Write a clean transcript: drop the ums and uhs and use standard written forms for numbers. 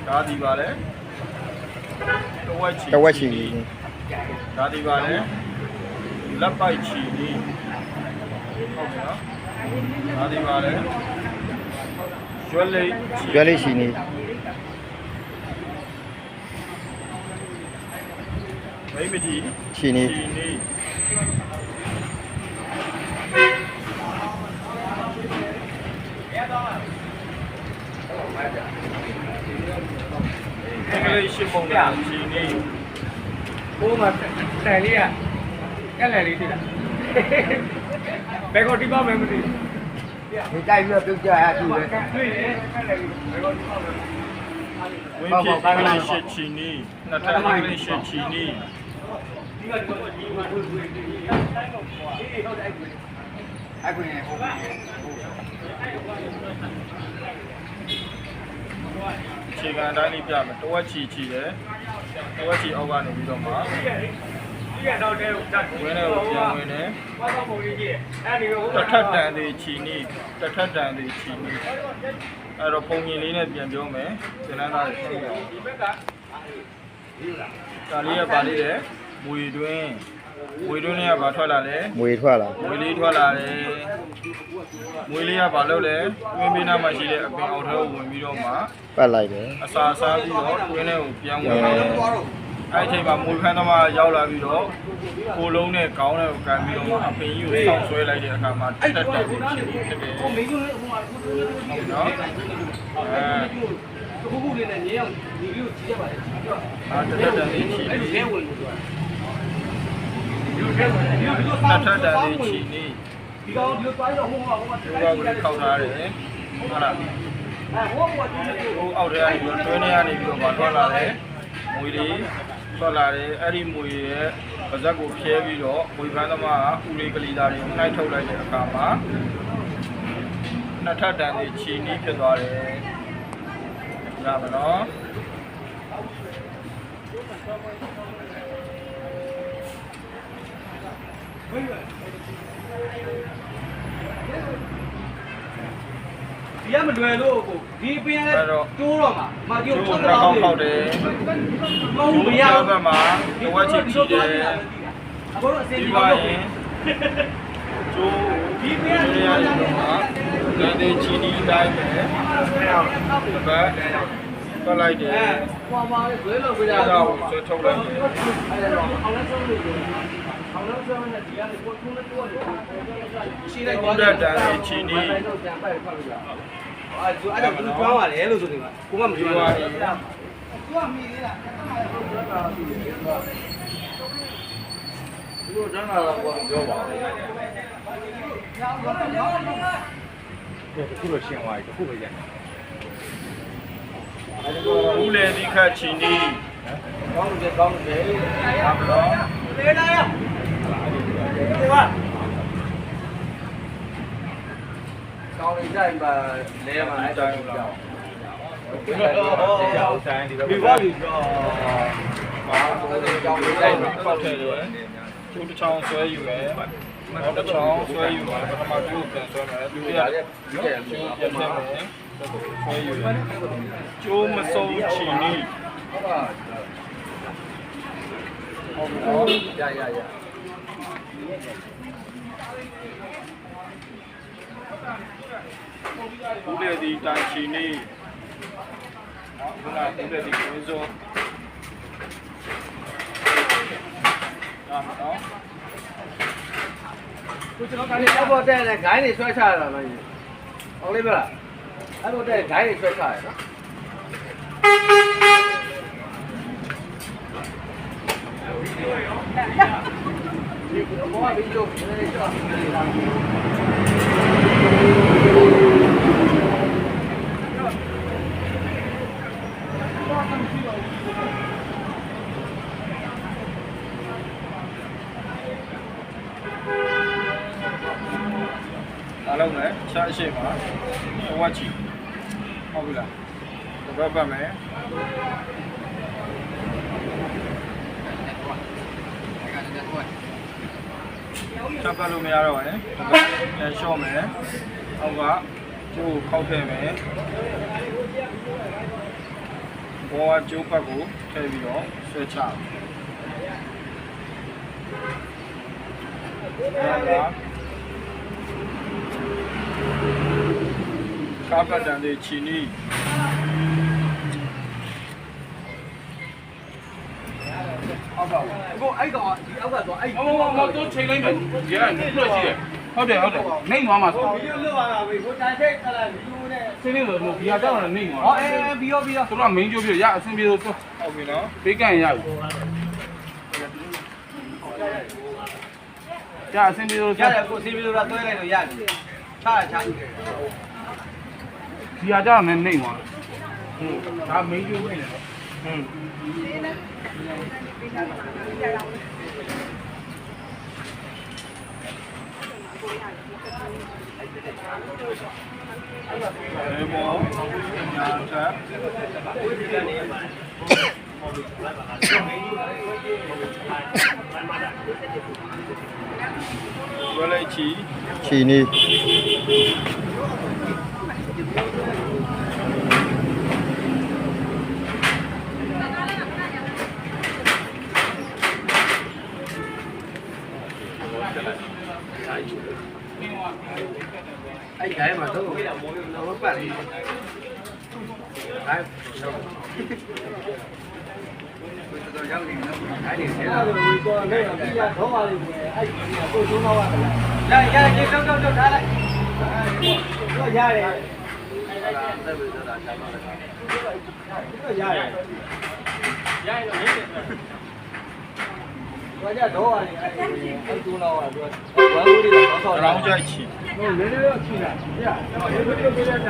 ဒါဒီပါလေတဝက်ချီဒါဒီပါလေလက်ပိုက်ချီနီးဟုတ်ကဲ့နော်ဒါဒီပါလေရွက်လေးချီနီးမိမတီချီနီးရှင်းပုံကချီနီးဘိုးမှာတယ်လေးကက်လက်လေးသိလားဘယ်ကောဒီပါမယ်မသိဘူးဒီတိုက်ပြီးတော့ပြုတ်ကြရသူပဲတွေ့တယ်ကက်လက်လေးဘယ်ကောဒီပါမယ်ဝင်းဖြစ်ကလေးရှစ်ချီနီးနှစ်ထပ်ကလေးရှစ်ချီနီးဒီကဒီမှာတွေ့တွေ့ဒီတိုင်းတော့အေးဟုတ်တယ်အဲ့ကွင်းဟုတ်ခြေကန်တိုင်းလေးပြမယ်တဝက်ချီချီတယ်တဝက်ချီအောက်ကနေပြီးတော့မှဒီကတော့တဲကိုတတ်ဝင်းတွေကိုပြန်ဝင်တယ်ဘာသာပုံလေးကြီးအဲ့ဒီကိုတစ်ထပ်တန်သေးချီနီးတစ်ထပ်တန်သေးချီနီးအဲ့တော့ပုံမြင်လေးနဲ့ပြန်ပြောမယ်ဇလန်းသားတွေသိတယ်ဒီဘက်ကဒါလေးကပါလေးတယ်မွေတွင်းနဲ့ကဘာထွက်လာလဲမွေထွက်လာမွေလေးထွက်လာတယ်မွေလေးကဘာလုပ်လဲတွင်းပေးနာမှာရှိတဲ့အပင်အောက်ထဲကိုဝင်ပြီးတော့မှပတ်လိုက်တယ်အစာစားပြီးတော့တွင်းထဲကိုပြန်ဝင်တယ်အဲ့ဒီအချိန်မှာမွေခမ်းသမားရောက်လာပြီးတော့ကိုလုံးနဲ့ခေါင်းနဲ့ကိုကန်ပြီးတော့မှအပင်ကြီးကိုဆောက်ဆွဲလိုက်တဲ့အခါမှာတက်တက်ဖြစ်တယ်ကိုမင်းတို့လည်းဟိုမှာကိုတို့လည်းဟုတ်နော်ခုခုလေးနဲ့ညအောင်ဒီလိုကြည့်ရပါတယ်ကြည့်တော့တက်တက်လေးချီအဲ့ဒီခဲဝင်လို့ပြောတက်တက်လေးချီနေဒီကောင်ဒီလိုသွားရဟိုမှာဒီကောင်ကိုခောက်ထားတယ်ဟုတ်လားဟိုကအောက်ထဲကနေပြီးတွင်းထဲကနေပြီးတော့ဗာထွက်လာတယ်မွေလေးထွက်လာတယ်အဲ့ဒီမွေရဲ့ပါဇက်ကိုဖြဲပြီးတော့မွေဖန်းသမားကဦးလေးကလေးသားတွေကိုနှိုက်ထုတ်လိုက်တဲ့အခါမှာနှစ်ထပ်တန်လေးချီနီးဖြစ်သွားတယ်ရပါတော့ဒီကမလွယ်လို့ကိုဒီပင်လည်းတိုးတော့မှာမကြည့်တော့ခောက်တယ်မဟုတ်မရဘက်မှာတဝက်ချီချီတယ်အခုတော့အစင်းဒီပါရင်ကျိုးဒီပင်လည်းရတယ်တော့တဲ့ချီနီတိုင်းပဲဘက်ပတ်လိုက်တယ်ဟွာပါလေဘယ်လိုပြရတော့ဆွဲထုတ်လိုက်တယ်အဲ့တော့အောင်လဲဆုံးလို့အောင်လဲဆုံးနဲ့ဒီကနေကိုထုံးနဲ့တော့ရှိလိုက်တဲ့တန်လေးချီနီပြန်ပိုက်ဖတ်လို့ရအဲ့ဒါအဲ့ဒါဘူးပြောင်းရတယ်လို့ဆိုနေမှာကိုကမပြောရဘူးသူကမိသေးလားသူတို့တန်းလာတော့ကိုပြောပါဦးခုလိုရှင်းသွားပြီခုပဲရဦးလေဒီခတ်ချီနီကောင်းတယ်ကောင်းတယ်ဟာဘလောလေလာရဒီပါကောင်းနေတိုင်းပါလဲမှာအတိုင်းကြောက်ဒီပါပြီတော့ဘာကြောင်လေးတိုင်းပောက်ထဲတယ်ကျိုးတစ်ချောင်းဆွဲယူရယ်နောက်တစ်ချောင်းဆွဲယူရယ်ပထမကျိုးပြန်ဆွဲမယ်သူရကျိုးပြန်ထည့်မယ်ဆွဲယူရယ်ကျိုးမစုံချီနီဟုတ်ရဦးလေဒီတန်ချီနီဟုတ်လားဦးလေဒီကိုယ်စုံနော်ကိုကျွန်တော်ကနေအပေါ်တက်တဲ့ဂိုင်းတွေဆွဲချရတာမကြီးဟုတ်လေးမလားအဲ့ပေါ်တက်ဂိုင်းတွေဆွဲချရနော်ဒီဘောဗီဒီယိုလေးချောအားလုံးလည်းရှားရှိမှာဝတ်ချီဟုတ်ပြီလားဘယ်ဘက်မယ်ချက်ပတ်လို့မရတော့ဘူးအဲရှော့မယ်အောက်ကကျိုးခောက်ထည့်မယ် ဘောကကျိုးဖက်ကိုထည့်ပြီးတော့ဆွဲချတယ်ကားပတ်တန်လေးချီနီးကိုအဲ့ကောင်ဒီအောက်ကတော့အဲ့ ဟိုတော့ချိန်လိုက်မယ်ဒီကနေ့လွှတ်ကြည့်တယ်ဟုတ်တယ်နေသွားမှာဆို ဗီဒီယိုလွတ်သွားတာပဲကိုတိုင်ထိတ်ခလာဗီဒီယိုနဲ့ စင်းနေလို့ဒီဟာကြောက်တော့နေသွား ဟောဗီဒီယိုဗီဒီယို သူကမင်းကျိုးပြရအဆင်ပြေလို့ ဟုတ်ပြီနော် ပေးကန်ရပြီရအဆင်ပြေလို့ ရတယ်ကိုစီဗီလိုတော့တွဲလိုက်လို့ရတယ်ချာချာ ဒီဟာကြောက်နေသွားဒါမင်းကျိုးနေတယ်ဒီဘောညာချက်ဝလေးချီ ချီနီး အဲ့ဒီမှာတော့တော့ပတ်နေအဲ့တော့ရောက်နေနော်အဲ့ဒီဆက်လာတော့ဝီတော့လည်းပြီးရတော့ပါလိမ့်မယ်အဲ့ဒီကိုသုံးတော့ပါလားရရကြီးတော့ထားလိုက်တော့ရတယ်တက်ပြီးတော့ထားပါတော့ရတယ်ဘာကြတော့ရလဲအဲ့တူတော့တော့ဝမ်းကူးတွေတော့ဆောက် ရောင်းကြိုက်ချီ နည်းနည်းတော့ချိတာပြ